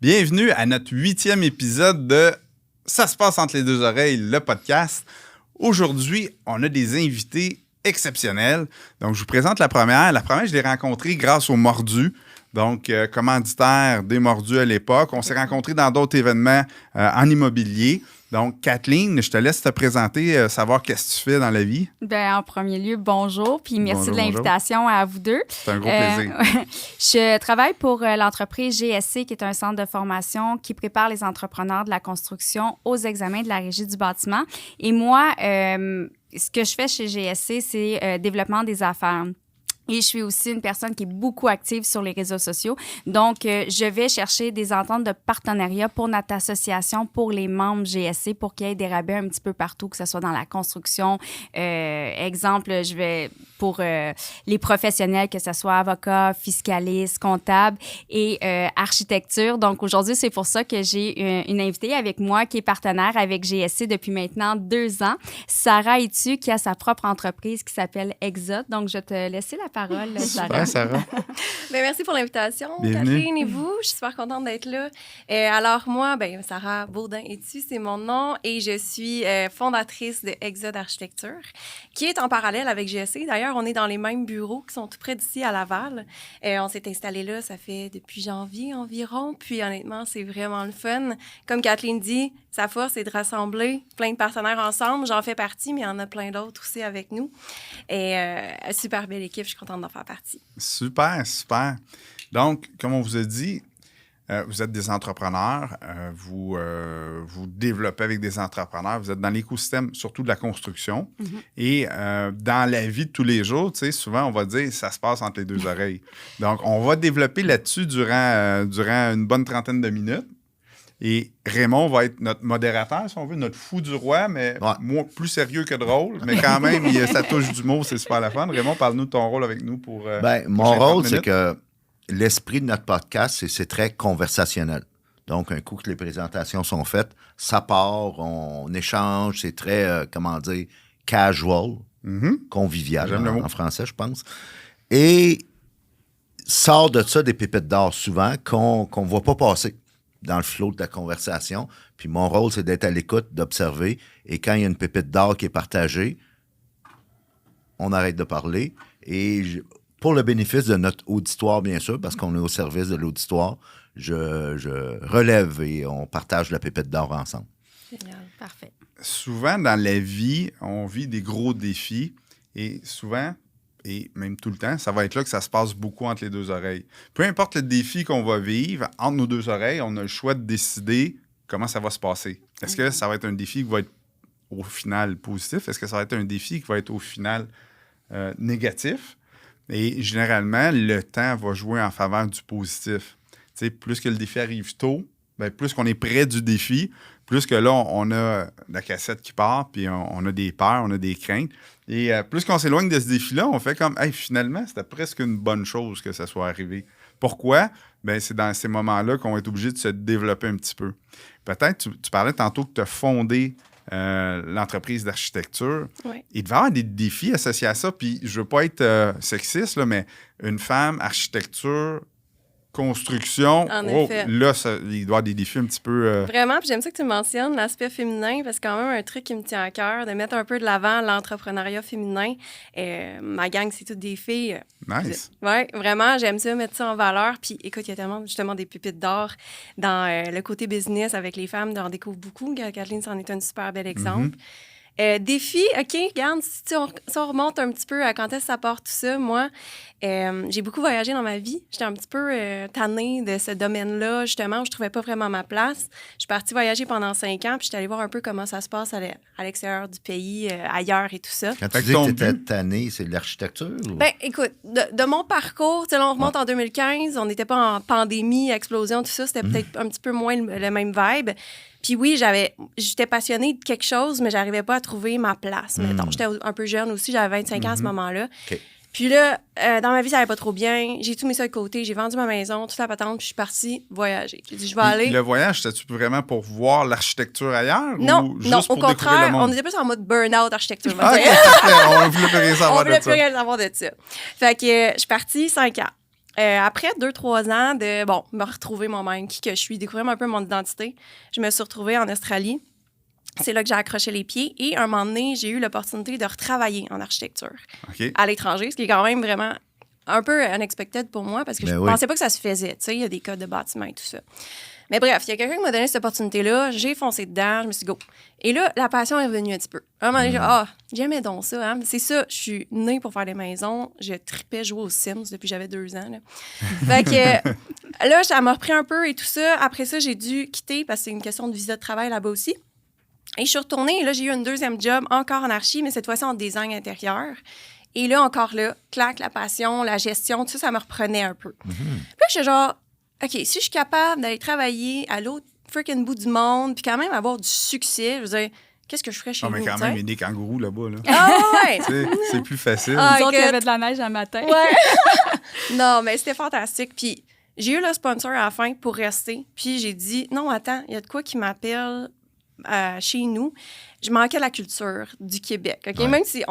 Bienvenue à notre 8e épisode de Ça se passe entre les deux oreilles, le podcast. Aujourd'hui, on a des invités exceptionnels. Donc, je vous présente la première. La première, je l'ai rencontrée grâce au Mordu. Donc, commanditaire des Mordus à l'époque. On s'est rencontrés dans d'autres événements en immobilier. Donc, Kathleen, je te laisse te présenter, savoir qu'est-ce que tu fais dans la vie. Bien, en premier lieu, bonjour, puis merci Bonjour, de l'invitation à vous deux. C'est un gros plaisir. Je travaille pour l'entreprise GSC, qui est un centre de formation qui prépare les entrepreneurs de la construction aux examens de la Régie du bâtiment. Et moi, ce que je fais chez GSC, c'est développement des affaires. Et je suis aussi une personne qui est beaucoup active sur les réseaux sociaux. Donc, je vais chercher des ententes de partenariat pour notre association, pour les membres GSC, pour qu'il y ait des rabais un petit peu partout, que ce soit dans la construction. Exemple, je vais pour les professionnels, que ce soit avocats, fiscalistes, comptables et architecture. Donc, aujourd'hui, c'est pour ça que j'ai une invitée avec moi qui est partenaire avec GSC depuis maintenant 2 ans. Sarah Etu, qui a sa propre entreprise qui s'appelle Exot. Donc, je vais te laisser la parole, Sarah. Super, Sarah. Bien, merci pour l'invitation, Bienvenue. Kathleen et vous. Je suis super contente d'être là. Alors, moi, Sarah Baudin-Etu, c'est mon nom et je suis fondatrice de Exot Architecture, qui est en parallèle avec GSC. D'ailleurs, on est dans les mêmes bureaux qui sont tout près d'ici à Laval. On s'est installé là, ça fait depuis janvier environ. Puis, honnêtement, c'est vraiment le fun. Comme Kathleen dit, sa force, c'est de rassembler plein de partenaires ensemble. J'en fais partie, mais il y en a plein d'autres aussi avec nous. Et super belle équipe, je suis contente d'en faire partie. Super, super. Donc, comme on vous a dit, vous êtes des entrepreneurs, vous développez avec des entrepreneurs, vous êtes dans l'écosystème, surtout de la construction. Mm-hmm. Et dans la vie de tous les jours, tu sais, souvent, on va dire, ça se passe entre les deux oreilles. Donc, on va développer là-dessus durant une bonne trentaine de minutes. Et Raymond va être notre modérateur, si on veut, notre fou du roi, mais moi, plus sérieux que drôle. Mais quand même, ça touche du mot, c'est super la fun. Raymond, parle-nous de ton rôle avec nous pour... mon rôle, c'est que l'esprit de notre podcast, c'est très conversationnel. Donc, un coup que les présentations sont faites, ça part, on échange, c'est très, casual, convivial en français, je pense. Et sort de ça des pépites d'or souvent qu'on ne voit pas passer dans le flot de la conversation. Puis mon rôle, c'est d'être à l'écoute, d'observer. Et quand il y a une pépite d'or qui est partagée, on arrête de parler. Et pour le bénéfice de notre auditoire, bien sûr, parce qu'on est au service de l'auditoire, je relève et on partage la pépite d'or ensemble. Génial, parfait. Souvent, dans la vie, on vit des gros défis. Et souvent... et même tout le temps, ça va être là que ça se passe beaucoup entre les deux oreilles. Peu importe le défi qu'on va vivre, entre nos deux oreilles, on a le choix de décider comment ça va se passer. Est-ce que ça va être un défi qui va être au final positif? Est-ce que ça va être un défi qui va être au final négatif? Et généralement, le temps va jouer en faveur du positif. Tu sais, plus que le défi arrive tôt, bien, plus qu'on est près du défi, plus que là, on a la cassette qui part, puis on a des peurs, on a des craintes. Et plus qu'on s'éloigne de ce défi-là, on fait comme, hey, finalement, c'était presque une bonne chose que ça soit arrivé. Pourquoi? Bien, c'est dans ces moments-là qu'on va être obligé de se développer un petit peu. Peut-être, tu parlais tantôt que tu as fondé l'entreprise d'architecture. Oui. Il devait y avoir des défis associés à ça. Puis, je ne veux pas être sexiste, là, mais une femme, architecture, construction, En effet. là, il doit y avoir des défis un petit peu... Vraiment, puis j'aime ça que tu mentionnes l'aspect féminin, parce que c'est quand même un truc qui me tient à cœur, de mettre un peu de l'avant l'entrepreneuriat féminin. Ma gang, c'est toutes des filles. Nice. Oui, vraiment, j'aime ça, mettre ça en valeur. Puis écoute, il y a tellement justement des pépites d'or dans le côté business avec les femmes, on découvre beaucoup. Kathleen, c'en est un super bel exemple. Défi, OK, regarde, si on remonte un petit peu à quand est-ce que ça part tout ça, moi, j'ai beaucoup voyagé dans ma vie. J'étais un petit peu tannée de ce domaine-là, justement, où je trouvais pas vraiment ma place. Je suis partie voyager pendant 5 ans, puis j'étais allée voir un peu comment ça se passe à l'extérieur du pays, ailleurs et tout ça. Quand tu dis que tu étais tannée, c'est de l'architecture? Ou? Ben, écoute, de mon parcours, là, on remonte en 2015, on n'était pas en pandémie, explosion, tout ça, c'était peut-être un petit peu moins le même vibe. Puis oui, j'étais passionnée de quelque chose, mais j'arrivais pas à trouver ma place, mettons. J'étais un peu jeune aussi, j'avais 25 ans à ce moment-là. Okay. Puis là, dans ma vie, ça allait pas trop bien. J'ai tout mis ça de côté. J'ai vendu ma maison, toute la patente, puis je suis partie voyager. J'ai dit, je vais aller... Le voyage, c'était-tu vraiment pour voir l'architecture ailleurs? Non, ou juste non, pour au contraire, on monde? était plus en mode burn-out architecture. Ah, on ne voulait plus rien savoir on de voulait ça. plus rien savoir de ça. Fait que je suis partie 5 ans. après 2-3 ans de, me retrouver moi-même, qui que je suis, découvrir un peu mon identité, je me suis retrouvée en Australie. C'est là que j'ai accroché les pieds. Et un moment donné, j'ai eu l'opportunité de retravailler en architecture à l'étranger, ce qui est quand même vraiment un peu unexpected pour moi parce que je pensais pas que ça se faisait. Tu sais, il y a des codes de bâtiment et tout ça. Mais bref, il y a quelqu'un qui m'a donné cette opportunité-là. J'ai foncé dedans. Je me suis dit, go. Et là, la passion est revenue un petit peu. À un moment donné, j'aimais donc ça. Hein? C'est ça, je suis née pour faire des maisons. Je tripais jouer aux Sims depuis que j'avais 2 ans. Là. Fait que là, ça m'a repris un peu et tout ça. Après ça, j'ai dû quitter parce que c'est une question de visa de travail là-bas aussi. Et je suis retournée. Et là, j'ai eu un deuxième job, encore en archi, mais cette fois-ci en design intérieur. Et là, encore là, clac, la passion, la gestion, tout ça, ça me reprenait un peu. Puis là, je suis genre, OK, si je suis capable d'aller travailler à l'autre freaking bout du monde, puis quand même avoir du succès, je veux dire, qu'est-ce que je ferais chez nous? Mais quand même, il y a des kangourous là-bas. Là. Ah ouais! C'est plus facile. Nous autres, il y avait de la neige un matin. Ouais. Non, mais c'était fantastique. Puis j'ai eu le sponsor à la fin pour rester. Puis j'ai dit, non, attends, il y a de quoi qui m'appelle chez nous. Je manquais la culture du Québec. Okay? Même si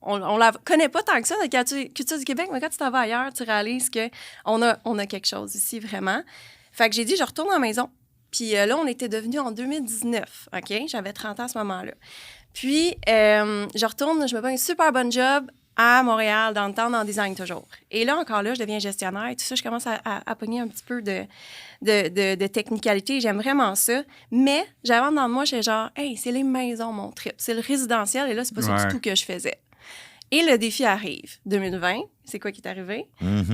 on la connaît pas tant que ça, la culture du Québec, mais quand tu t'en vas ailleurs, tu réalises qu'on a quelque chose ici, vraiment. Fait que j'ai dit, je retourne à la maison. Puis là, on était devenus en 2019. OK? J'avais 30 ans à ce moment-là. Puis, je retourne, je me fais un super bon job à Montréal, dans le temps, en design toujours. Et là, encore là, je deviens gestionnaire et tout ça. Je commence à pogner un petit peu de technicalité. J'aime vraiment ça. Mais j'avais dans moi, j'étais genre, hey, c'est les maisons, mon trip. C'est le résidentiel. Et là, c'est pas ça du tout que je faisais. Et le défi arrive. 2020, c'est quoi qui est arrivé?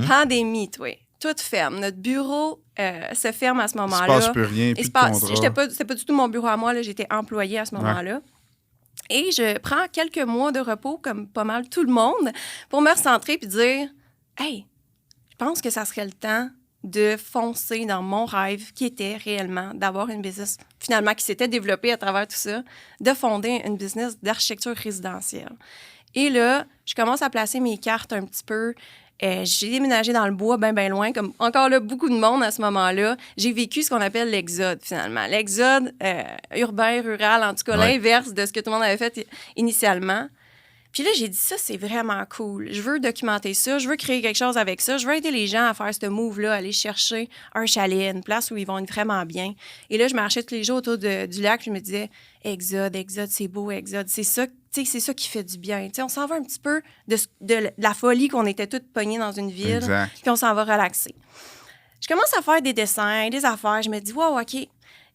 Pandémie, toi. Tout ferme. Notre bureau se ferme à ce moment-là. Il se passe plus rien, plus de contrat. C'était pas du tout mon bureau à moi. Là. J'étais employée à ce moment-là. Et je prends quelques mois de repos, comme pas mal tout le monde, pour me recentrer puis dire « Hey, je pense que ça serait le temps de foncer dans mon rêve qui était réellement d'avoir une business, finalement, qui s'était développée à travers tout ça, de fonder une business d'architecture résidentielle. » Et là, je commence à placer mes cartes un petit peu. J'ai déménagé dans le bois, bien loin, comme encore là, beaucoup de monde à ce moment-là. J'ai vécu ce qu'on appelle l'exode, finalement. L'exode urbain, rural, en tout cas, l'inverse de ce que tout le monde avait fait initialement. Puis là, j'ai dit, ça, c'est vraiment cool. Je veux documenter ça, je veux créer quelque chose avec ça, je veux aider les gens à faire ce move-là, aller chercher un chalet, une place où ils vont être vraiment bien. Et là, je marchais tous les jours autour du lac, je me disais, Exode, c'est beau, Exode, c'est ça, c'est ça qui fait du bien. T'sais, on s'en va un petit peu de la folie qu'on était toutes pognées dans une ville, puis on s'en va relaxer. Je commence à faire des dessins, des affaires, je me dis, wow, OK.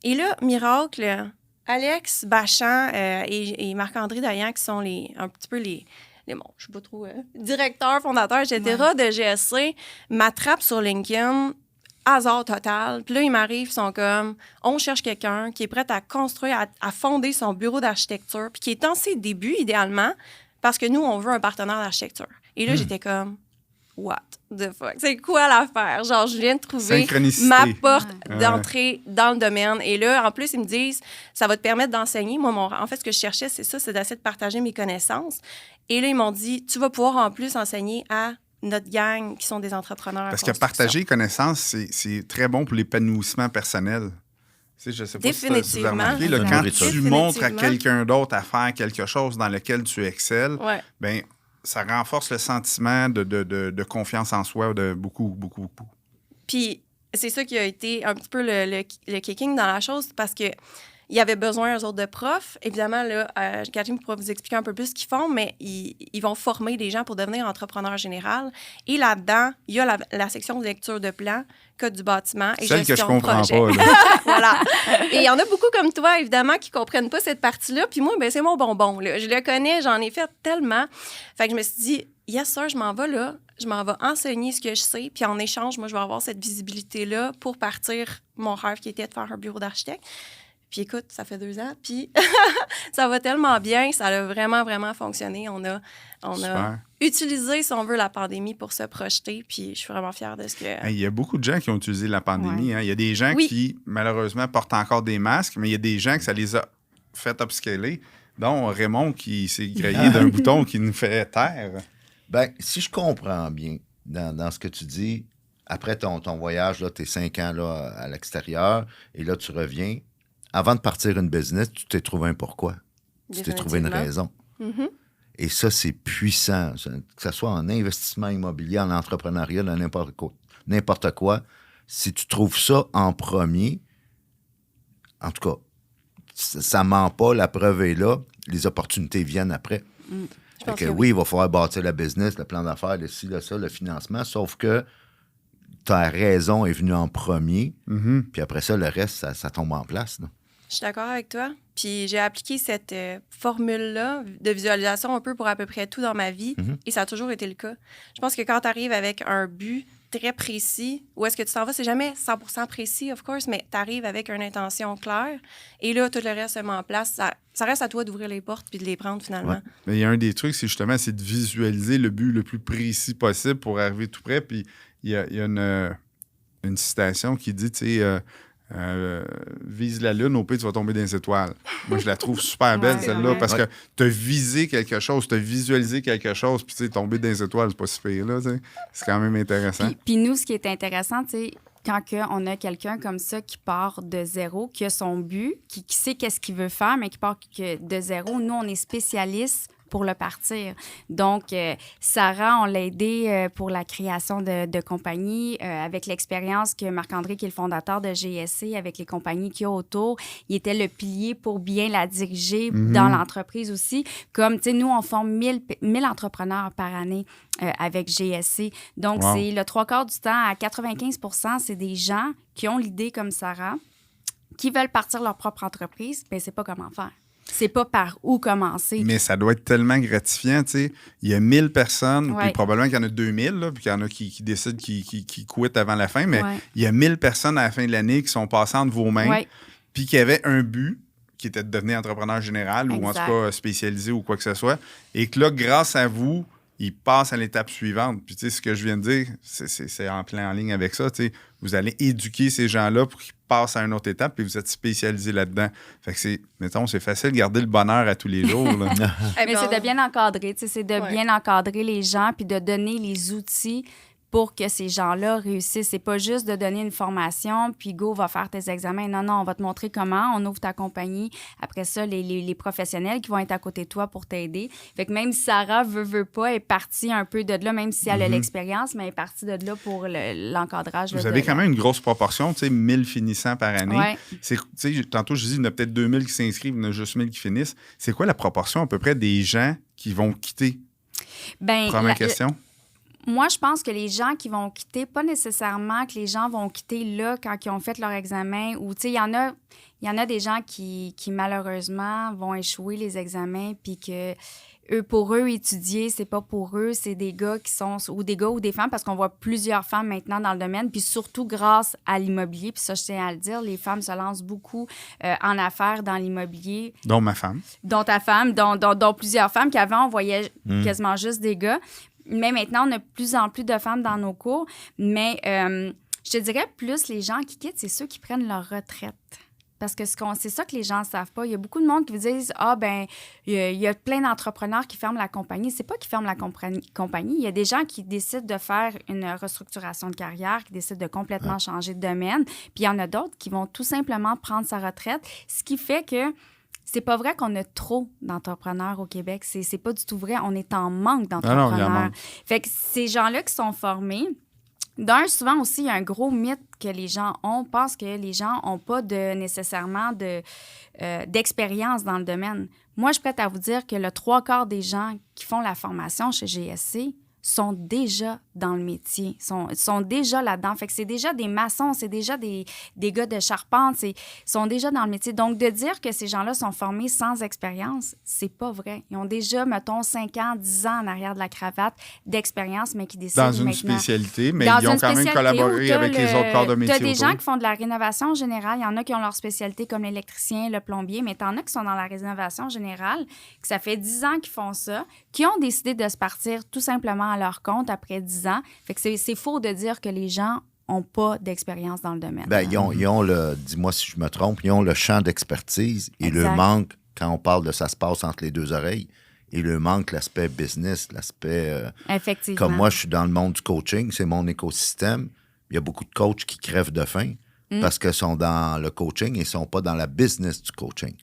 Et là, miracle, Alex Bachand et Marc-André Dayan, qui sont un petit peu les je sais pas trop, directeurs, fondateurs, etc., de GSC, m'attrapent sur LinkedIn, hasard total. Puis là, ils m'arrivent, ils sont comme, on cherche quelqu'un qui est prêt à construire, à fonder son bureau d'architecture, puis qui est en ses débuts, idéalement, parce que nous, on veut un partenaire d'architecture. Et là, j'étais comme, what the fuck? C'est quoi l'affaire? Genre, je viens de trouver ma porte d'entrée dans le domaine. Et là, en plus, ils me disent, ça va te permettre d'enseigner. Moi, en fait, ce que je cherchais, c'est ça, c'est d'essayer de partager mes connaissances. Et là, ils m'ont dit, tu vas pouvoir en plus enseigner à notre gang qui sont des entrepreneurs. Parce que partager les connaissances, c'est très bon pour l'épanouissement personnel. Tu sais, je ne sais pas si tu as remarqué, là, quand tu montres à quelqu'un d'autre à faire quelque chose dans lequel tu excelles, ben ça renforce le sentiment de confiance en soi de beaucoup, beaucoup, beaucoup. Puis, c'est ça qui a été un petit peu le kicking dans la chose, parce que il y avait besoin, eux autres, de profs. Évidemment, là, Catherine pourra vous expliquer un peu plus ce qu'ils font, mais ils vont former des gens pour devenir entrepreneurs général. Et là-dedans, il y a la section de lecture de plan, code du bâtiment et celle gestion que je comprends de projet. pas. Là. Voilà. Et il y en a beaucoup comme toi, évidemment, qui comprennent pas cette partie-là. Puis moi, ben c'est mon bonbon. Là. Je le connais, j'en ai fait tellement. Fait que je me suis dit, yes, sir, je m'en vais là. Je m'en vais enseigner ce que je sais. Puis en échange, moi, je vais avoir cette visibilité-là pour partir mon rêve qui était de faire un bureau d'architecte. Puis écoute, ça fait 2 ans, puis ça va tellement bien, ça a vraiment, vraiment fonctionné. On a utilisé, si on veut, la pandémie pour se projeter, puis je suis vraiment fière de ce que... Il y a beaucoup de gens qui ont utilisé la pandémie. Hein. Il y a des gens qui, malheureusement, portent encore des masques, mais il y a des gens que ça les a fait upscaler, dont Raymond qui s'est grillé d'un bouton qui nous fait taire. Bien, si je comprends bien dans ce que tu dis, après ton voyage, tes 5 ans là, à l'extérieur, et là, tu reviens... Avant de partir une business, tu t'es trouvé un pourquoi. Tu t'es trouvé une raison. Mm-hmm. Et ça, c'est puissant. Que ce soit en investissement immobilier, en entrepreneuriat, dans n'importe quoi. n'importe quoi. Si tu trouves ça en premier, en tout cas, ça ment pas, la preuve est là, les opportunités viennent après. Fait que oui, il va falloir bâtir la business, le plan d'affaires, le ci, le ça, le financement, sauf que ta raison est venue en premier, puis après ça, le reste, ça tombe en place. Là. Je suis d'accord avec toi. Puis j'ai appliqué cette formule-là de visualisation un peu pour à peu près tout dans ma vie et ça a toujours été le cas. Je pense que quand tu arrives avec un but très précis, où est-ce que tu t'en vas, c'est jamais 100% précis, of course, mais tu arrives avec une intention claire et là, tout le reste se met en place. Ça reste à toi d'ouvrir les portes puis de les prendre finalement. Ouais. Mais il y a un des trucs, c'est de visualiser le but le plus précis possible pour arriver tout près. Puis il y a une citation qui dit, tu sais, vise la lune, au pire, tu vas tomber dans les étoiles. Moi, je la trouve super belle, celle-là, parce que tu as visé quelque chose, tu as visualisé quelque chose, puis tu sais, tomber dans les étoiles, c'est pas si pire, là, tu sais. C'est quand même intéressant. Puis nous, ce qui est intéressant, tu sais, quand on a quelqu'un comme ça qui part de zéro, qui a son but, qui sait qu'est-ce qu'il veut faire, mais qui part de zéro, nous, on est spécialistes pour le partir. Donc, Sarah, on l'a aidé pour la création de compagnie avec l'expérience que Marc-André, qui est le fondateur de GSC, avec les compagnies qu'il y a autour, il était le pilier pour bien la diriger dans l'entreprise aussi. Comme, tu sais, nous, on forme 1000 entrepreneurs par année avec GSC. Donc, c'est le 3/4 du temps, à 95%, c'est des gens qui ont l'idée comme Sarah, qui veulent partir leur propre entreprise, mais c'est pas comment faire. C'est pas par où commencer. Mais ça doit être tellement gratifiant, tu sais. Il y a 1000 personnes, puis probablement qu'il y en a 2000, là, puis qu'il y en a qui décident qui quittent avant la fin, mais il y a 1000 personnes à la fin de l'année qui sont passées entre vos mains, puis qui avaient un but, qui était de devenir entrepreneur général ou en tout cas spécialisé ou quoi que ce soit, et que là, grâce à vous, ils passent à l'étape suivante. Puis, tu sais, ce que je viens de dire, c'est en plein en ligne avec ça. Tu sais, vous allez éduquer ces gens-là pour qu'ils passent à une autre étape, puis vous êtes spécialisé là-dedans. Fait que c'est facile de garder le bonheur à tous les jours. Là. Mais c'est de bien encadrer, tu sais, c'est de bien encadrer les gens, puis de donner les outils pour que ces gens-là réussissent. C'est pas juste de donner une formation, puis go, va faire tes examens. Non, on va te montrer comment, on ouvre ta compagnie. Après ça, les professionnels qui vont être à côté de toi pour t'aider. Fait que même si Sarah veut pas, est partie un peu de là, même si elle a l'expérience, mais elle est partie de là pour l'encadrage. Vous avez quand même une grosse proportion, tu sais, 1000 finissants par année. Ouais. Tantôt, je dis, il y en a peut-être 2000 qui s'inscrivent, il y en a juste 1000 qui finissent. C'est quoi la proportion à peu près des gens qui vont quitter? Première question. Moi, je pense que les gens qui vont quitter, pas nécessairement que les gens vont quitter là quand ils ont fait leur examen ou, tu sais, il y en a des gens qui malheureusement vont échouer les examens puis que pour eux, étudier, c'est pas pour eux, c'est des gars qui sont, ou des gars ou des femmes, parce qu'on voit plusieurs femmes maintenant dans le domaine, puis surtout grâce à l'immobilier, puis ça, je tiens à le dire, les femmes se lancent beaucoup en affaires dans l'immobilier. Dont ma femme. Dont ta femme, dont plusieurs femmes, qu'avant, on voyait quasiment juste des gars. Mais maintenant, on a de plus en plus de femmes dans nos cours. Mais je te dirais, plus les gens qui quittent, c'est ceux qui prennent leur retraite. Parce que c'est ça que les gens ne savent pas. Il y a beaucoup de monde qui vous disent « Ah, ben il y a plein d'entrepreneurs qui ferment la compagnie. » C'est pas qu'ils ferment la compagnie. Il y a des gens qui décident de faire une restructuration de carrière, qui décident de complètement changer de domaine. Puis il y en a d'autres qui vont tout simplement prendre sa retraite, ce qui fait que c'est pas vrai qu'on a trop d'entrepreneurs au Québec. C'est pas du tout vrai. On est en manque d'entrepreneurs. Alors, il y en manque. Fait que ces gens-là qui sont formés, souvent aussi, il y a un gros mythe que les gens ont. Pensent que les gens n'ont pas nécessairement d'expérience dans le domaine. Moi, je suis prête à vous dire que le 3/4 des gens qui font la formation chez GSC sont déjà dans le métier, sont déjà là-dedans. Fait que c'est déjà des maçons, c'est déjà des gars de charpente, sont déjà dans le métier. Donc, de dire que ces gens-là sont formés sans expérience, c'est pas vrai. Ils ont déjà, mettons, 5 ans, 10 ans en arrière de la cravate d'expérience, mais qui décident maintenant... Dans une spécialité, mais ils ont quand même collaboré avec les autres corps de métier. Tu as des gens qui font de la rénovation générale. Il y en a qui ont leur spécialité comme l'électricien, le plombier, mais tu en as qui sont dans la rénovation générale, que ça fait 10 ans qu'ils font ça, qui ont décidé de se partir tout simplement à leur compte après 10 ans. Fait que c'est faux de dire que les gens n'ont pas d'expérience dans le domaine. Bien, ils ont dis-moi si je me trompe, ils ont le champ d'expertise et le manque, quand on parle de ça se passe entre les deux oreilles, il leur manque l'aspect business, l'aspect... Effectivement. Comme moi, je suis dans le monde du coaching, c'est mon écosystème. Il y a beaucoup de coachs qui crèvent de faim parce qu'ils sont dans le coaching et ne sont pas dans la business du coaching.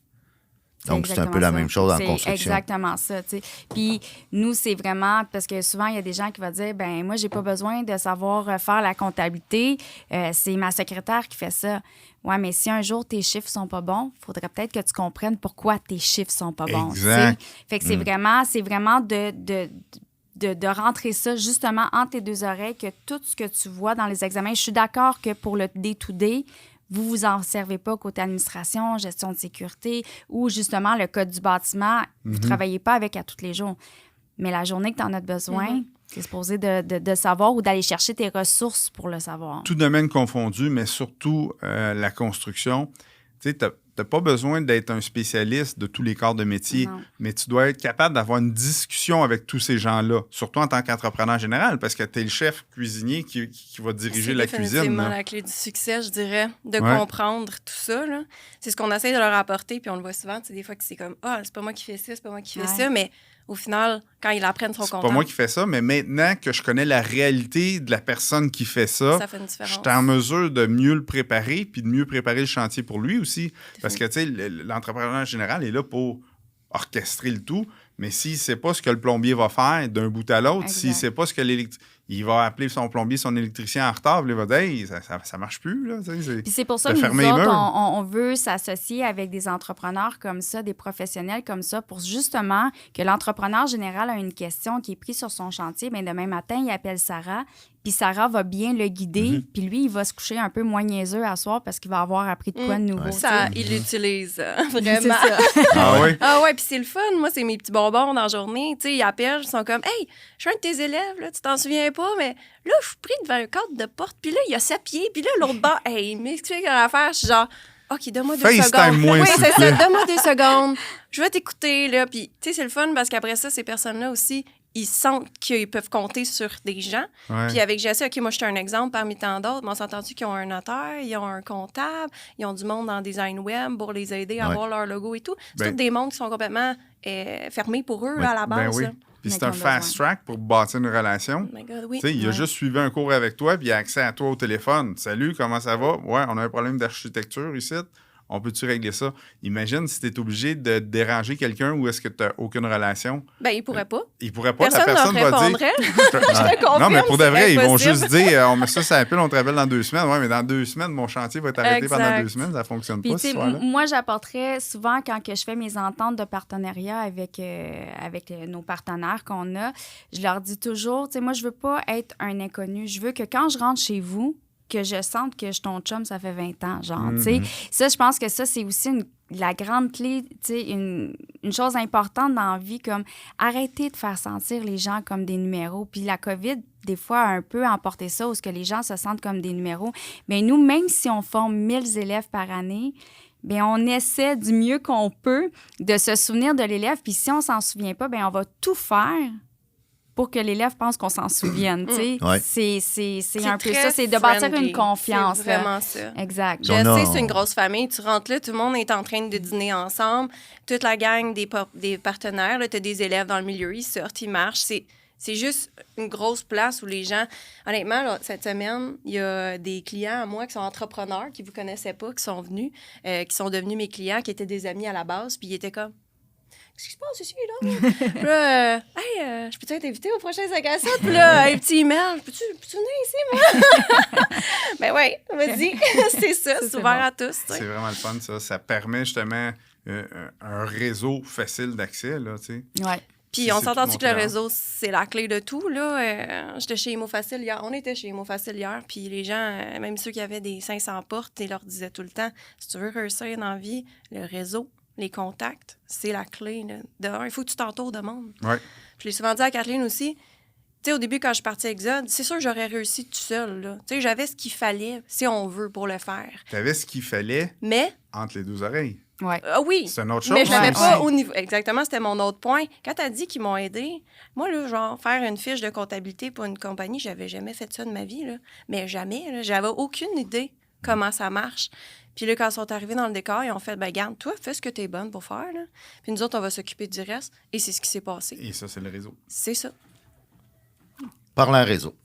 Donc, c'est un peu la même chose en construction. C'est exactement ça, tu sais. Puis nous, c'est vraiment... Parce que souvent, il y a des gens qui vont dire, ben moi, j'ai pas besoin de savoir faire la comptabilité. C'est ma secrétaire qui fait ça. Ouais, mais si un jour tes chiffres sont pas bons, il faudrait peut-être que tu comprennes pourquoi tes chiffres sont pas bons. Exact. T'sais. Fait que c'est vraiment de rentrer ça justement entre tes deux oreilles, que tout ce que tu vois dans les examens, je suis d'accord que pour le day-to-day, vous en servez pas côté administration, gestion de sécurité ou justement le code du bâtiment, vous travaillez pas avec à tous les jours. Mais la journée que tu en as besoin, c'est supposé de savoir ou d'aller chercher tes ressources pour le savoir. Tout domaine confondu, mais surtout la construction. Tu sais, tu n'as pas besoin d'être un spécialiste de tous les corps de métier, mais tu dois être capable d'avoir une discussion avec tous ces gens-là, surtout en tant qu'entrepreneur général, parce que tu es le chef cuisinier qui va diriger la cuisine. C'est définitivement la clé du succès, je dirais, de comprendre tout ça. Là. C'est ce qu'on essaie de leur apporter, puis on le voit souvent. Des fois que c'est comme « Ah, c'est pas moi qui fais ça, c'est pas moi qui fais ça », mais au final, quand ils l'apprennent, ils sont contents. C'est pas moi qui fais ça, mais maintenant que je connais la réalité de la personne qui fait ça fait une différence. Je suis en mesure de mieux le préparer puis de mieux préparer le chantier pour lui aussi. Parce que, tu sais, l'entrepreneur général est là pour orchestrer le tout, mais s'il ne sait pas ce que le plombier va faire d'un bout à l'autre, s'il ne sait pas ce que il va appeler son plombier, son électricien en retard, puis il va dire hey, ça marche plus. Là, puis c'est pour ça que nous autres, on veut s'associer avec des entrepreneurs comme ça, des professionnels comme ça, pour justement que l'entrepreneur général a une question qui est prise sur son chantier. Bien, demain matin, il appelle Sarah, puis Sarah va bien le guider, puis lui, il va se coucher un peu moins niaiseux à soir parce qu'il va avoir appris de quoi de nouveau. Ça, il l'utilise vraiment. C'est ça. Ah oui? Ah ouais, puis c'est le fun. Moi, c'est mes petits bonbons dans la journée. Tu sais, ils appellent, ils sont comme « Hey, je suis un de tes élèves, là, tu t'en souviens pas, mais là, je suis pris devant un cadre de porte, puis là, il y a 7 pieds, puis là, l'autre bas, hey, il m'explique une affaire. Je suis genre « OK, donne-moi 2 secondes. » Oui, c'est ça, donne-moi 2 secondes. Je vais t'écouter, là. Puis, tu sais, c'est le fun parce qu'après ça, ces personnes-là aussi, ils sentent qu'ils peuvent compter sur des gens. Ouais. Puis avec GSC, OK, moi, je suis un exemple parmi tant d'autres, mais on s'est entendu qu'ils ont un notaire, ils ont un comptable, ils ont du monde en design web pour les aider à avoir leur logo et tout. C'est tous des mondes qui sont complètement fermés pour eux là, à la base. Oui. Puis c'est un fast track pour bâtir une relation. Oh my God, oui. Il a juste suivi un cours avec toi, puis il a accès à toi au téléphone. Salut, comment ça va? Ouais, on a un problème d'architecture ici. On peut-tu régler ça? Imagine si tu es obligé de déranger quelqu'un ou est-ce que tu n'as aucune relation? Ben, il pourrait pas. Il pourrait pas. Personne la personne va dire. Je te confirme, non, mais pour de vrai, ils vont impossible. juste dire on met ça sur la pile, on te rappelle dans 2 semaines. Oui, mais dans 2 semaines, mon chantier va être arrêté pendant 2 semaines. Ça ne fonctionne pas, ce soir-là. Moi, j'apporterais souvent, quand que je fais mes ententes de partenariat avec nos partenaires qu'on a, je leur dis toujours, moi, je veux pas être un inconnu. Je veux que quand je rentre chez vous, que je sente que je suis ton chum, ça fait 20 ans, genre, tu sais. Ça, je pense que ça, c'est aussi la grande clé, tu sais, une chose importante dans la vie, comme arrêter de faire sentir les gens comme des numéros. Puis la COVID, des fois, a un peu emporté ça, où ce que les gens se sentent comme des numéros. Mais nous, même si on forme 1000 élèves par année, bien, on essaie du mieux qu'on peut de se souvenir de l'élève. Puis si on s'en souvient pas, bien, on va tout faire pour que l'élève pense qu'on s'en souvienne, tu sais. Ouais. C'est un peu ça, c'est de bâtir une confiance. C'est vraiment ça. Exact. Je sais, c'est une grosse famille. Tu rentres là, tout le monde est en train de dîner ensemble. Toute la gang des partenaires, tu as des élèves dans le milieu, ils sortent, ils marchent. C'est juste une grosse place où les gens... Honnêtement, là, cette semaine, il y a des clients à moi qui sont entrepreneurs, qui ne vous connaissaient pas, qui sont venus, qui sont devenus mes clients, qui étaient des amis à la base, puis ils étaient comme... Qu'est-ce qui se passe ici, là? Puis là, hey, je peux-tu être invité au prochain 5 à 7? Puis là, un petit email, peux-tu venir ici, moi? Ben oui, vas-y. C'est ça, c'est ouvert à tous. C'est vraiment le fun, ça. Ça permet justement un réseau facile d'accès, là, tu sais. Ouais. Puis on s'entend-tu que le réseau, c'est la clé de tout, là? J'étais chez Imo Facile hier. On était chez Imo Facile hier, puis les gens, même ceux qui avaient des 500 portes, ils leur disaient tout le temps, si tu veux réussir dans la vie, le réseau, les contacts, c'est la clé. Il faut que tu t'entoures de monde. Ouais. Je l'ai souvent dit à Kathleen aussi. Tu sais, au début, quand je suis partie à Exode, c'est sûr que j'aurais réussi tout seul. Tu sais, j'avais ce qu'il fallait, si on veut, pour le faire. Tu avais ce qu'il fallait entre les 2 oreilles. Ouais. Oui. C'est une autre chose. Mais je l'avais pas au niveau... Exactement, c'était mon autre point. Quand tu as dit qu'ils m'ont aidé, moi, là, genre, faire une fiche de comptabilité pour une compagnie, j'avais jamais fait ça de ma vie. Là. Mais jamais. Là, j'avais aucune idée comment ça marche. Puis là, quand ils sont arrivés dans le décor, ils ont fait, ben garde, toi, fais ce que tu es bonne pour faire. Là. Puis nous autres, on va s'occuper du reste. Et c'est ce qui s'est passé. Et ça, c'est le réseau. C'est ça. Parlant réseau.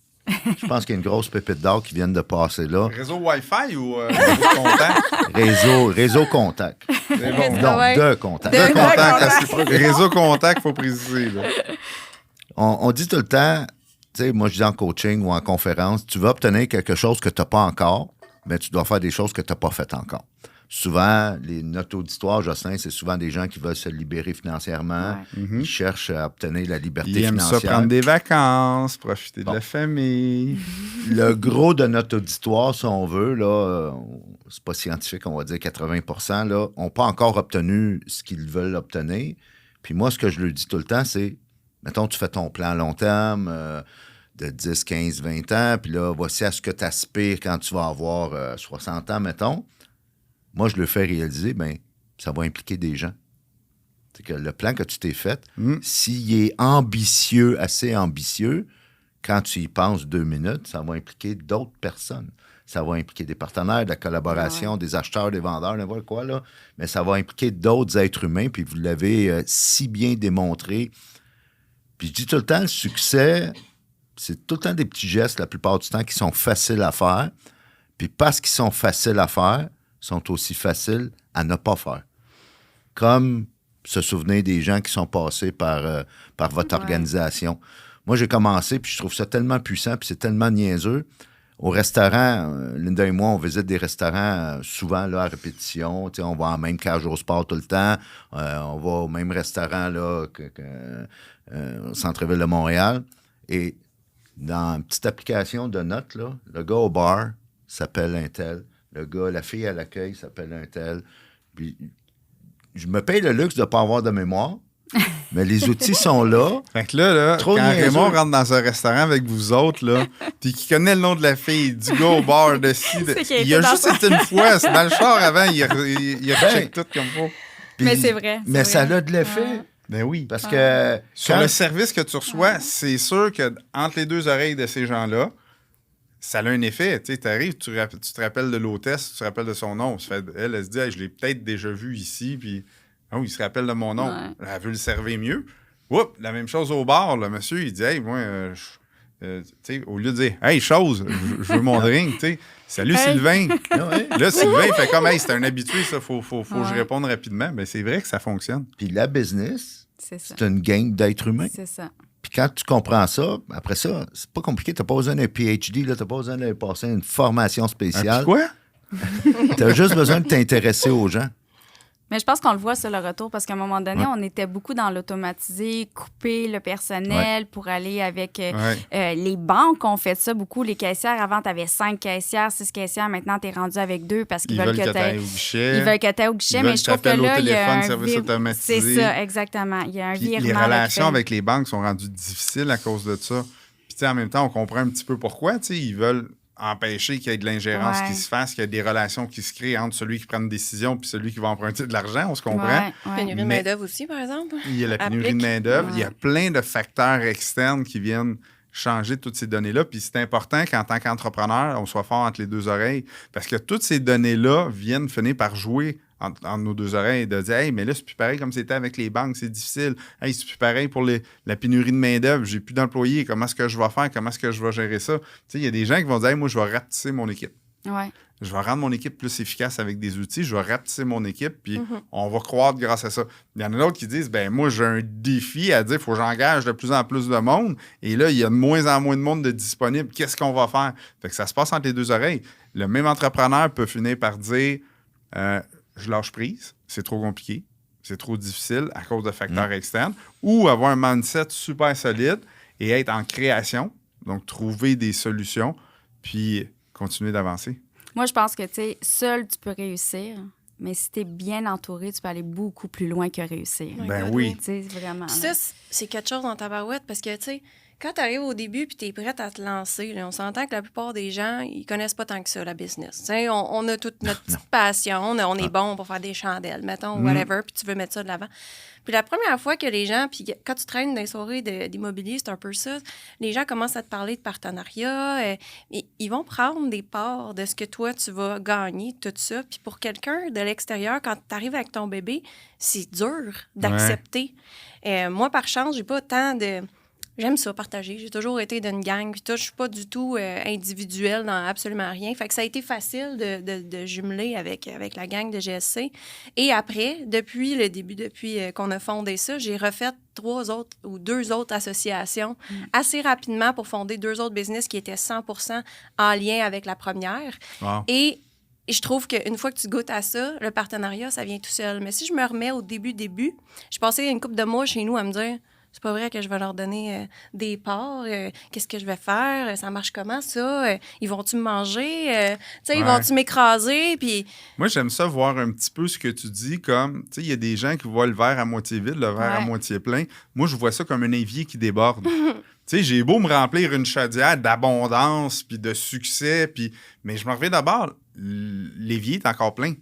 Je pense qu'il y a une grosse pépite d'or qui vient de passer là. Réseau Wi-Fi ou réseau contact? Réseau contact. C'est bon. Non, ouais. de contact. De contact. Réseau contact, il faut préciser. Là. On dit tout le temps, tu sais, moi je dis en coaching ou en conférence, tu vas obtenir quelque chose que tu n'as pas encore, mais tu dois faire des choses que tu n'as pas faites encore. Souvent, notre auditoire, Jocelyn, c'est souvent des gens qui veulent se libérer financièrement. Ouais. Ils cherchent à obtenir la liberté Ils aiment financière. ça prendre des vacances, profiter de la famille. Le gros de notre auditoire, si on veut, là, c'est pas scientifique, on va dire 80 là, n'ont pas encore obtenu ce qu'ils veulent obtenir. Puis moi, ce que je leur dis tout le temps, c'est, mettons, tu fais ton plan à long terme de 10, 15, 20 ans, puis là, voici à ce que tu aspires quand tu vas avoir 60 ans, mettons. Moi, je le fais réaliser, bien, ça va impliquer des gens. C'est que le plan que tu t'es fait, s'il est ambitieux, assez ambitieux, quand tu y penses 2 minutes, ça va impliquer d'autres personnes. Ça va impliquer des partenaires, de la collaboration, des acheteurs, des vendeurs, n'importe quoi, là. Mais ça va impliquer d'autres êtres humains, puis vous l'avez si bien démontré. Puis je dis tout le temps, le succès, c'est tout le temps des petits gestes, la plupart du temps, qui sont faciles à faire. Puis parce qu'ils sont faciles à faire, sont aussi faciles à ne pas faire. Comme se souvenir des gens qui sont passés par votre organisation. Moi, j'ai commencé, puis je trouve ça tellement puissant, puis c'est tellement niaiseux. Au restaurant, Linda et moi, on visite des restaurants souvent là, à répétition. On va en même cage au sport tout le temps. On va au même restaurant là, au centre-ville de Montréal. Et dans une petite application de notes, là, le gars au bar s'appelle un tel. La fille à l'accueil s'appelle un tel. Puis, je me paye le luxe de ne pas avoir de mémoire, mais les outils sont là. Fait que là Trop quand niaiseux. Raymond rentre dans un restaurant avec vous autres, là, puis qu'il connaît le nom de la fille, du gars au bar, de ci, C'est qu'il a il a été dans juste ça. été une fois, c'est dans le char avant, il recheck tout comme faut. Puis- Mais c'est vrai. Mais c'est ça vrai. a de l'effet. Ouais. Ben oui. Parce que Sur quand- le service que tu reçois, c'est sûr que entre les deux oreilles de ces gens-là, ça a un effet. Tu sais, t'arrives, tu te rappelles de l'hôtesse, tu te rappelles de son nom. Elle se dit, hey, je l'ai peut-être déjà vu ici, puis oh, il se rappelle de mon nom. Ouais. Elle veut le servir mieux. Oups, la même chose au bar. Le monsieur, il dit, hey, moi, tu sais, au lieu de dire, hey, chose, je veux mon drink, tu sais, salut Hey. Sylvain. Ouais. Là, Sylvain, il fait comme, hey, c'est un habitué, ça, faut que je Ouais. réponde rapidement. Ben, c'est vrai que ça fonctionne. Puis la business, C'est ça. c'est une gang d'êtres humains. C'est ça. Puis quand tu comprends ça, après ça, c'est pas compliqué. Tu n'as pas besoin d'un PhD, tu n'as pas besoin d'aller passer une formation Ah, spéciale. puis quoi? Tu as juste besoin de t'intéresser aux gens. Mais je pense qu'on le voit sur le retour parce qu'à un moment donné, Ouais. on était beaucoup dans l'automatisé, couper le personnel pour aller avec Ouais. les banques. On fait ça beaucoup. Les caissières, avant, tu avais 5 caissières, 6 caissières. Maintenant, tu es rendu avec 2 parce qu'ils Ils veulent que tu t'ailles- ailles au guichet. Ils veulent que tu ailles au guichet, Ils mais veulent je trouve que t'appeler au là, il y a téléphone, un service automatisé. C'est ça, exactement. Il y a un Puis virement. les là, relations qui fait- avec les banques sont rendues difficiles à cause de ça. Puis tu sais, en même temps, on comprend un petit peu pourquoi. Tu sais, ils veulent empêcher qu'il y ait de l'ingérence Ouais. qui se fasse, qu'il y ait des relations qui se créent entre celui qui prend une décision et celui qui va emprunter de l'argent. On se comprend. Ouais, ouais. Pénurie de Mais- main-d'œuvre aussi, par exemple. Il y a la pénurie de Applique. main-d'œuvre. Ouais. Il y a plein de facteurs externes qui viennent changer toutes ces données-là. Puis c'est important qu'en tant qu'entrepreneur, on soit fort entre les deux oreilles. Parce que toutes ces données-là viennent finir par jouer entre nos deux oreilles, de dire, hey, mais là, c'est plus pareil comme c'était avec les banques, c'est difficile. Hey, c'est plus pareil pour la pénurie de main-d'œuvre, j'ai plus d'employés, comment est-ce que je vais faire, comment est-ce que je vais gérer ça? Tu sais, il y a des gens qui vont dire, hey, moi, je vais rapetisser mon équipe. Ouais. Je vais rendre mon équipe plus efficace avec des outils, je vais rapetisser mon équipe, puis on va croître grâce à ça. Il y en a d'autres qui disent, ben moi, j'ai un défi à dire, il faut que j'engage de plus en plus de monde, et là, il y a de moins en moins de monde de disponible. Qu'est-ce qu'on va faire? Fait que ça se passe entre les deux oreilles. Le même entrepreneur peut finir par dire, je lâche prise, c'est trop compliqué, c'est trop difficile à cause de facteurs externes, ou avoir un mindset super solide et être en création, donc trouver des solutions, puis continuer d'avancer. Moi, je pense que, tu sais, seul, tu peux réussir, mais si tu es bien entouré, tu peux aller beaucoup plus loin que réussir. Ouais. Ben oui. Tu sais, vraiment. Puis là. ça, c'est quelque chose dans ta barouette parce que, tu sais, quand tu arrives au début puis tu es prête à te lancer, là, on s'entend que la plupart des gens, ils connaissent pas tant que ça, la business. Tu sais, on a toute notre petite passion, on est bon pour faire des chandelles, mettons, whatever, puis tu veux mettre ça de l'avant. Puis la première fois que les gens, puis quand tu traînes dans les soirées d'immobilier, c'est un peu ça, les gens commencent à te parler de partenariat, et ils vont prendre des parts de ce que toi, tu vas gagner, tout ça. Puis pour quelqu'un de l'extérieur, quand tu arrives avec ton bébé, c'est dur d'accepter. Moi, par chance, j'ai pas tant de... j'aime ça, partager. J'ai toujours été d'une gang. Puis je suis pas du tout individuelle dans absolument rien. Fait que ça a été facile de jumeler avec la gang de GSC. Et après, depuis le début, depuis qu'on a fondé ça, j'ai refait 2 autres associations assez rapidement pour fonder 2 autres business qui étaient 100% en lien avec la première. Wow. Et je trouve qu'une fois que tu goûtes à ça, le partenariat, ça vient tout seul. Mais si je me remets au début, je passais une couple de mois chez nous à me dire... C'est pas vrai que je vais leur donner des parts. Qu'est-ce que je vais faire? Ça marche comment, ça? Ils vont-tu me manger? Ils vont-tu m'écraser? Puis... Moi, j'aime ça voir un petit peu ce que tu dis comme, tu sais, il y a des gens qui voient le verre à moitié vide, le verre à moitié plein. Moi, je vois ça comme un évier qui déborde. Tu sais, j'ai beau me remplir une chaudière d'abondance puis de succès, mais je me reviens d'abord, l'évier est encore plein.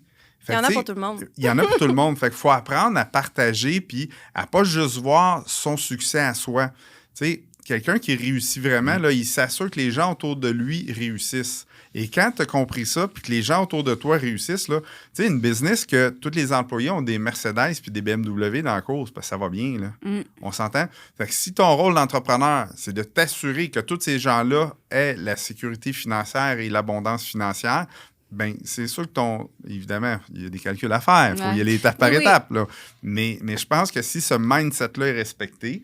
Il y en a pour tout le monde. Il y en a pour tout le monde. Fait qu'il faut apprendre à partager puis à pas juste voir son succès à soi. Tu sais, quelqu'un qui réussit vraiment, là, il s'assure que les gens autour de lui réussissent. Et quand tu as compris ça puis que les gens autour de toi réussissent, là, tu sais, une business que tous les employés ont des Mercedes puis des BMW dans la course, parce que ça va bien, là. On s'entend? Fait que si ton rôle d'entrepreneur, c'est de t'assurer que tous ces gens-là aient la sécurité financière et l'abondance financière, bien, c'est sûr que évidemment, il y a des calculs à faire. Il faut y aller étape par étape. Là. Mais je pense que si ce mindset-là est respecté,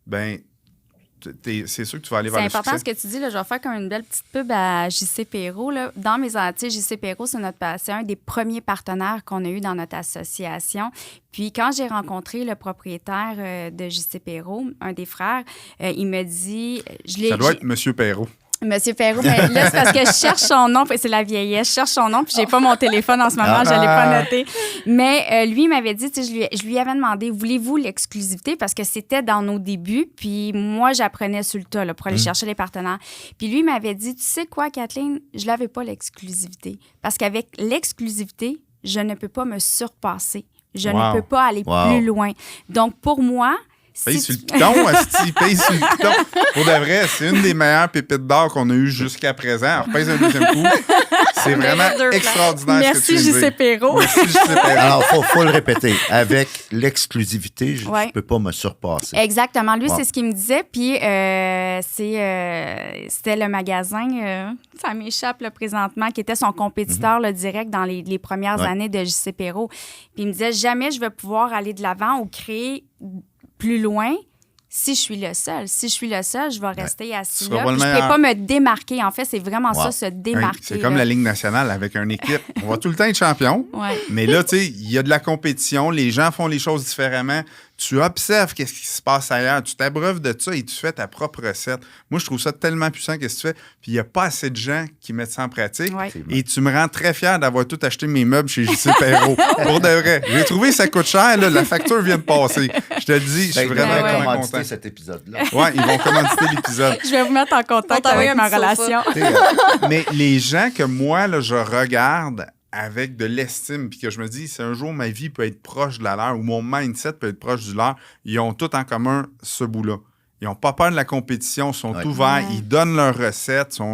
bien, c'est sûr que tu vas aller vers le succès. C'est important ce que tu dis. Là, je vais faire comme une belle petite pub à JC Perrault. Là. Dans mes entiers, JC Perrault, c'est un des premiers partenaires qu'on a eu dans notre association. Puis quand j'ai rencontré le propriétaire de JC Perrault, un des frères, il me dit... Ça doit être M. Perrault. Monsieur Perrault, mais là, c'est parce que je cherche son nom, puis c'est la vieillesse. Je cherche son nom, puis j'ai pas mon téléphone en ce moment, je l'ai pas noté. Mais lui, il m'avait dit, tu sais, je lui avais demandé, voulez-vous l'exclusivité? Parce que c'était dans nos débuts, puis moi, j'apprenais sur le tas là, pour aller chercher les partenaires. Puis lui, il m'avait dit, tu sais quoi, Kathleen, je l'avais pas l'exclusivité. Parce qu'avec l'exclusivité, je ne peux pas me surpasser. Je ne peux pas aller plus loin. Donc, pour moi... Paye sur le piton, Asti, paye sur le piton. Pour de vrai, c'est une des meilleures pépites d'or qu'on a eues jusqu'à présent. Alors, pèse un deuxième coup. C'est vraiment extraordinaire Merci, ce que tu viens de dire. Perrault. Merci, JC Perrault. Alors, faut le répéter. Avec l'exclusivité, je ne peux pas me surpasser. Exactement. Lui, c'est ce qu'il me disait. Puis, c'était le magasin, ça m'échappe là, présentement, qui était son compétiteur là, direct dans les premières années de JC Perrault. Puis, il me disait, jamais je vais pouvoir aller de l'avant ou créer plus loin si je suis le seul. Si je suis le seul, je vais rester assis là. Je ne peux pas me démarquer. En fait, c'est vraiment ça, se démarquer. C'est comme la Ligue nationale avec une équipe. On va tout le temps être champion. Mais là, tu sais, il y a de la compétition. Les gens font les choses différemment. Tu observes qu'est-ce qui se passe ailleurs. Tu t'abreuves de ça et tu fais ta propre recette. Moi, je trouve ça tellement puissant qu'est-ce que tu fais. Puis il n'y a pas assez de gens qui mettent ça en pratique. Et tu me rends très fier d'avoir tout acheté mes meubles chez JC Perrault. Pour de vrai. J'ai trouvé ça coûte cher. Là, la facture vient de passer. Je te le dis, je suis vraiment content. Cet épisode-là. Oui, ils vont commanditer l'épisode. Je vais vous mettre en contact avec ma relation. Mais les gens que moi, là, je regarde avec de l'estime, puis que je me dis, si un jour ma vie peut être proche de la leur ou mon mindset peut être proche du leur, ils ont tout en commun ce bout-là. Ils n'ont pas peur de la compétition, sont ouverts, ils donnent leurs recettes. Tu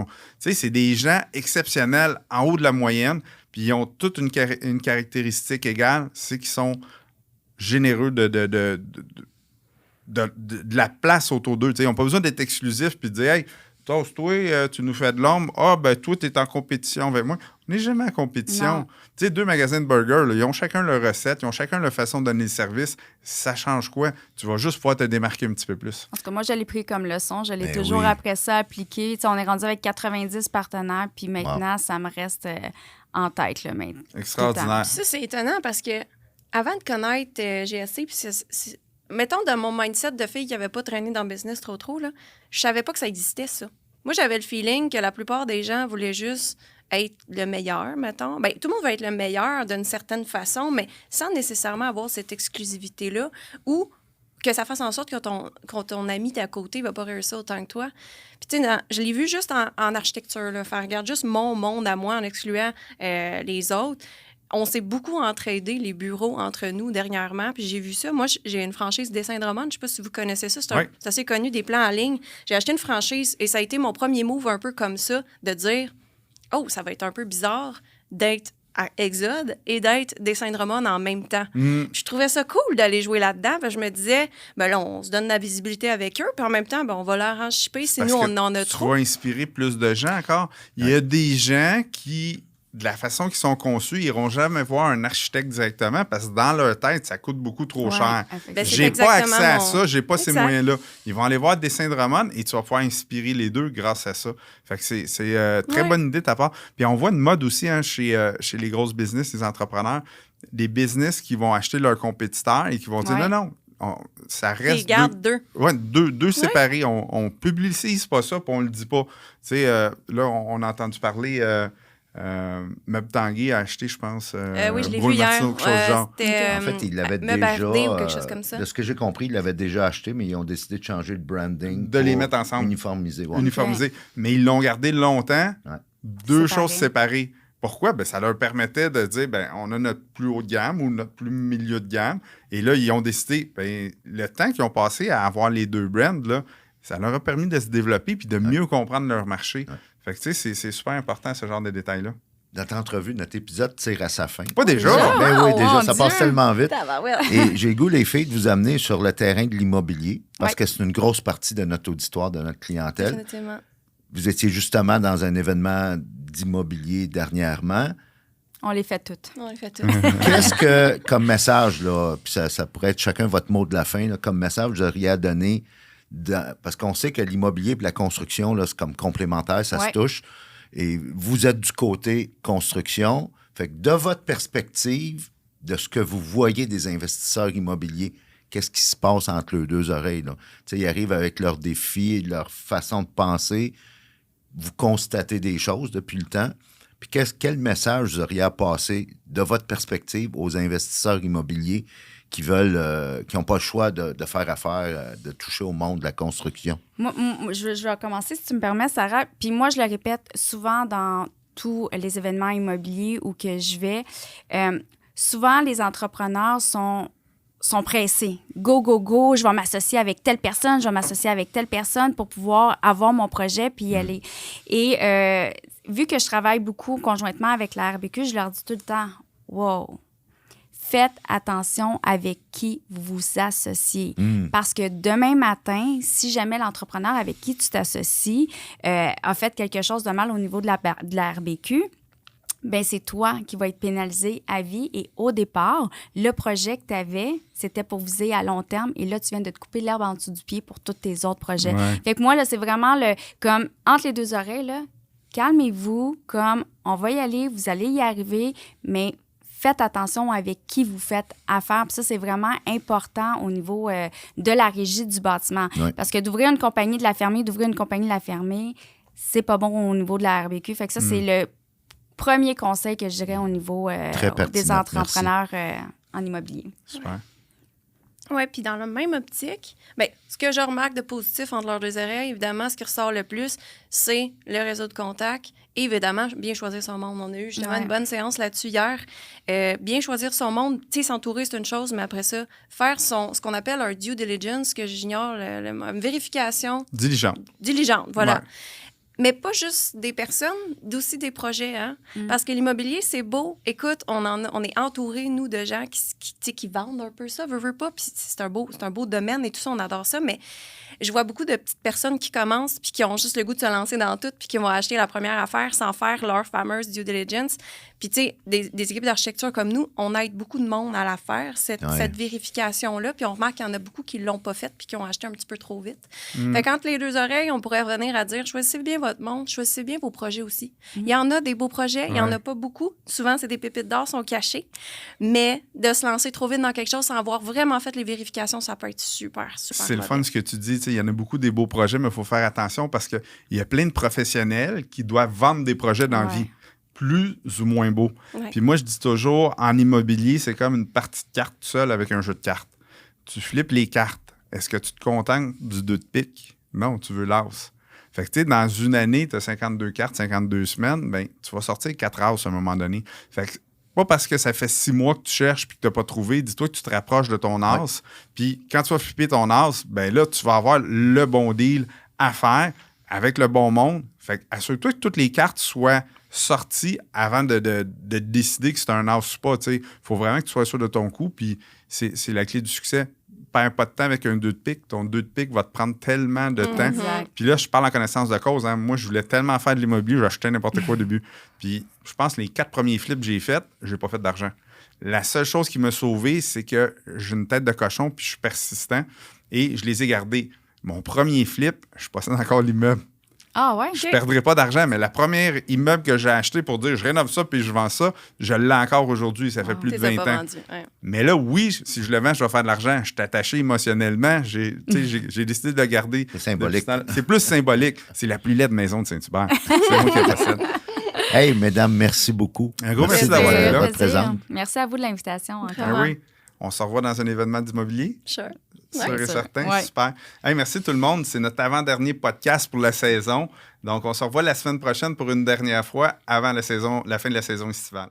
sais, c'est des gens exceptionnels en haut de la moyenne, puis ils ont toute une caractéristique égale, c'est qu'ils sont généreux de la place autour d'eux. Ils n'ont pas besoin d'être exclusifs puis de dire, hey, toi, tu nous fais de l'ombre. Ah, ben, toi, tu es en compétition avec moi. On n'est jamais en compétition. Tu sais, 2 magasins de burgers, là, ils ont chacun leur recette, ils ont chacun leur façon de donner le service. Ça change quoi? Tu vas juste pouvoir te démarquer un petit peu plus. En tout cas, moi, je l'ai pris comme leçon. Je l'ai toujours après ça appliqué. T'sais, on est rendu avec 90 partenaires, puis maintenant, ça me reste en tête. Là, extraordinaire. Ça, c'est étonnant parce que avant de connaître GSC, puis mettons, dans mon mindset de fille qui n'avait pas traîné dans le business trop, là, je savais pas que ça existait, ça. Moi, j'avais le feeling que la plupart des gens voulaient juste être le meilleur, mettons. Bien, tout le monde va être le meilleur d'une certaine façon, mais sans nécessairement avoir cette exclusivité-là ou que ça fasse en sorte que ton ami d'à côté ne va pas réussir autant que toi. Puis, tu sais, je l'ai vu juste en architecture, là, faire regarde juste mon monde à moi en excluant les autres. On s'est beaucoup entraidé les bureaux entre nous dernièrement, puis j'ai vu ça. Moi, j'ai une franchise Dessin de Romane. Je ne sais pas si vous connaissez ça. C'est assez connu, des plans en ligne. J'ai acheté une franchise et ça a été mon premier move un peu comme ça, de dire « Oh, ça va être un peu bizarre d'être à Exode et d'être des Saint-Drummond en même temps. Puis je trouvais ça cool d'aller jouer là-dedans. Je me disais, ben là, on se donne de la visibilité avec eux, puis en même temps, ben, on va leur en shipper si nous, on en a trop. Tu vas inspirer plus de gens encore. Il y a des gens qui, de la façon qu'ils sont conçus, ils n'iront jamais voir un architecte directement parce que dans leur tête, ça coûte beaucoup trop cher. Ben, j'ai pas accès à ça, j'ai pas ces moyens-là. Ils vont aller voir des Saint-Drummond et tu vas pouvoir inspirer les deux grâce à ça. Fait que c'est très bonne idée de ta part. Puis on voit une mode aussi chez les grosses business, les entrepreneurs, des business qui vont acheter leurs compétiteurs et qui vont dire non, ça reste. Ils gardent deux. Oui, deux séparés. On publicise pas ça, puis on le dit pas. Tu sais, là, on a entendu parler. Meuble Tanguay a acheté, je pense. Oui, je l'ai vu hier. En fait, il l'avait déjà. Ou quelque chose comme ça. De ce que j'ai compris, il l'avait déjà acheté, mais ils ont décidé de changer le branding. De les mettre ensemble. Uniformiser. Ouais. Uniformiser. Mais ils l'ont gardé longtemps. Ouais. Deux choses séparées. Pourquoi? Ben, ça leur permettait de dire, ben, on a notre plus haut de gamme ou notre plus milieu de gamme. Et là, ils ont décidé, ben, le temps qu'ils ont passé à avoir les deux brands, là, ça leur a permis de se développer puis de mieux comprendre leur marché. Ouais. Fait que, tu sais, c'est super important, ce genre de détails-là. Notre entrevue, notre épisode tire à sa fin. Pas déjà? Ben oui, déjà, ça passe tellement vite. Ouais. Et j'ai le goût, les filles, de vous amener sur le terrain de l'immobilier parce que c'est une grosse partie de notre auditoire, de notre clientèle. Définitivement. Vous étiez justement dans un événement d'immobilier dernièrement. On les fait toutes. On les fait toutes. Qu'est-ce que, comme message, là, puis ça pourrait être chacun votre mot de la fin, là, comme message, vous auriez à donner, parce qu'on sait que l'immobilier et la construction, là, c'est comme complémentaire, ça se touche. Et vous êtes du côté construction. Fait que de votre perspective, de ce que vous voyez des investisseurs immobiliers, qu'est-ce qui se passe entre leurs deux oreilles? Là? Ils arrivent avec leurs défis, leur façon de penser. Vous constatez des choses depuis le temps. Puis quel message vous auriez à passer de votre perspective aux investisseurs immobiliers qui veulent, qui n'ont pas le choix de faire affaire, de toucher au monde de la construction? Moi, je vais commencer, si tu me permets, Sarah. Puis moi, je le répète souvent dans tous les événements immobiliers où que je vais. Souvent, les entrepreneurs sont pressés. Go, go, go, je vais m'associer avec telle personne, je vais m'associer avec telle personne pour pouvoir avoir mon projet puis y aller. Et vu que je travaille beaucoup conjointement avec la RBQ, je leur dis tout le temps, wow, faites attention avec qui vous vous associez. Parce que demain matin, si jamais l'entrepreneur avec qui tu t'associes a fait quelque chose de mal au niveau de la RBQ, ben c'est toi qui vas être pénalisé à vie. Et au départ, le projet que tu avais, c'était pour viser à long terme. Et là, tu viens de te couper l'herbe en dessous du pied pour tous tes autres projets. Ouais. Fait que moi, là, c'est vraiment comme entre les deux oreilles, là, calmez-vous, comme on va y aller, vous allez y arriver, mais faites attention avec qui vous faites affaire. Puis ça, c'est vraiment important au niveau de la régie du bâtiment. Ouais. Parce que d'ouvrir une compagnie, de la fermer, c'est pas bon au niveau de la RBQ. Fait que ça, c'est le premier conseil que je dirais au niveau des entrepreneurs en immobilier. Super. Oui, puis dans la même optique, bien, ce que je remarque de positif entre leurs deux oreilles, évidemment, ce qui ressort le plus, c'est le réseau de contacts. Et évidemment, bien choisir son monde. On a eu justement une bonne séance là-dessus hier. Bien choisir son monde, tu sais, s'entourer, c'est une chose, mais après ça, faire ce qu'on appelle un due diligence, que j'ignore, une vérification. Diligente, voilà. Ouais. Mais pas juste des personnes, aussi des projets. Hein? Parce que l'immobilier, c'est beau. Écoute, on est entouré, nous, de gens qui vendent un peu ça, veut pas. Puis c'est un beau domaine et tout ça, on adore ça. Mais je vois beaucoup de petites personnes qui commencent puis qui ont juste le goût de se lancer dans tout puis qui vont acheter la première affaire sans faire leur fameuse due diligence. Puis, tu sais, des équipes d'architecture comme nous, on aide beaucoup de monde à la faire, cette vérification-là. Puis on remarque qu'il y en a beaucoup qui ne l'ont pas faite puis qui ont acheté un petit peu trop vite. Fait qu'entre les deux oreilles, on pourrait revenir à dire, choisissez bien votre monde, choisissez bien vos projets aussi. Il y en a des beaux projets, il n'y en a pas beaucoup. Souvent, c'est des pépites d'or, sont cachées. Mais de se lancer trop vite dans quelque chose sans avoir vraiment fait les vérifications, ça peut être super C'est le fun ce que tu dis. Il y en a beaucoup des beaux projets, mais il faut faire attention parce qu'il y a plein de professionnels qui doivent vendre des projets dans la vie. Plus ou moins beau. Ouais. Puis moi, je dis toujours, en immobilier, c'est comme une partie de cartes seule avec un jeu de cartes. Tu flippes les cartes. Est-ce que tu te contentes du 2 de pique? Non, tu veux l'as. Fait que, tu sais, dans une année, tu as 52 cartes, 52 semaines, bien, tu vas sortir 4 as à un moment donné. Fait que, pas parce que ça fait 6 mois que tu cherches puis que tu n'as pas trouvé, dis-toi que tu te rapproches de ton as. Puis quand tu vas flipper ton as, bien là, tu vas avoir le bon deal à faire avec le bon monde. Fait que assure-toi que toutes les cartes soient sorti avant de décider que c'est un house ou pas. Il faut vraiment que tu sois sûr de ton coup, puis c'est la clé du succès. Perds pas de temps avec un 2 de pique. Ton 2 de pique va te prendre tellement de temps. Exact. Puis là, je parle en connaissance de cause. Hein. Moi, je voulais tellement faire de l'immobilier, j'achetais n'importe quoi au début. Puis je pense que les 4 premiers flips que j'ai faits, j'ai pas fait d'argent. La seule chose qui m'a sauvé, c'est que j'ai une tête de cochon, puis je suis persistant, et je les ai gardés. Mon premier flip, je possède encore l'immeuble. Ah ouais? Je ne perdrai pas d'argent, mais la première immeuble que j'ai acheté pour dire je rénove ça puis je vends ça, je l'ai encore aujourd'hui. Ça fait plus de 20 ans. Mais là, oui, si je le vends, je vais faire de l'argent. Je suis attaché émotionnellement. J'ai décidé de le garder. C'est symbolique. C'est plus symbolique. C'est la plus laide maison de Saint-Hubert. C'est moi qui la possède. Hey, mesdames, merci beaucoup. Un gros merci d'avoir été là. Votre présence. Merci à vous de l'invitation. Ah oui. On se revoit dans un événement d'immobilier. Sure. Sûr et certain. Ouais. Super. Hey, merci tout le monde. C'est notre avant-dernier podcast pour la saison. Donc, on se revoit la semaine prochaine pour une dernière fois avant la fin de la saison estivale.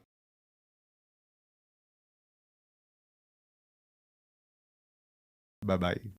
Bye bye.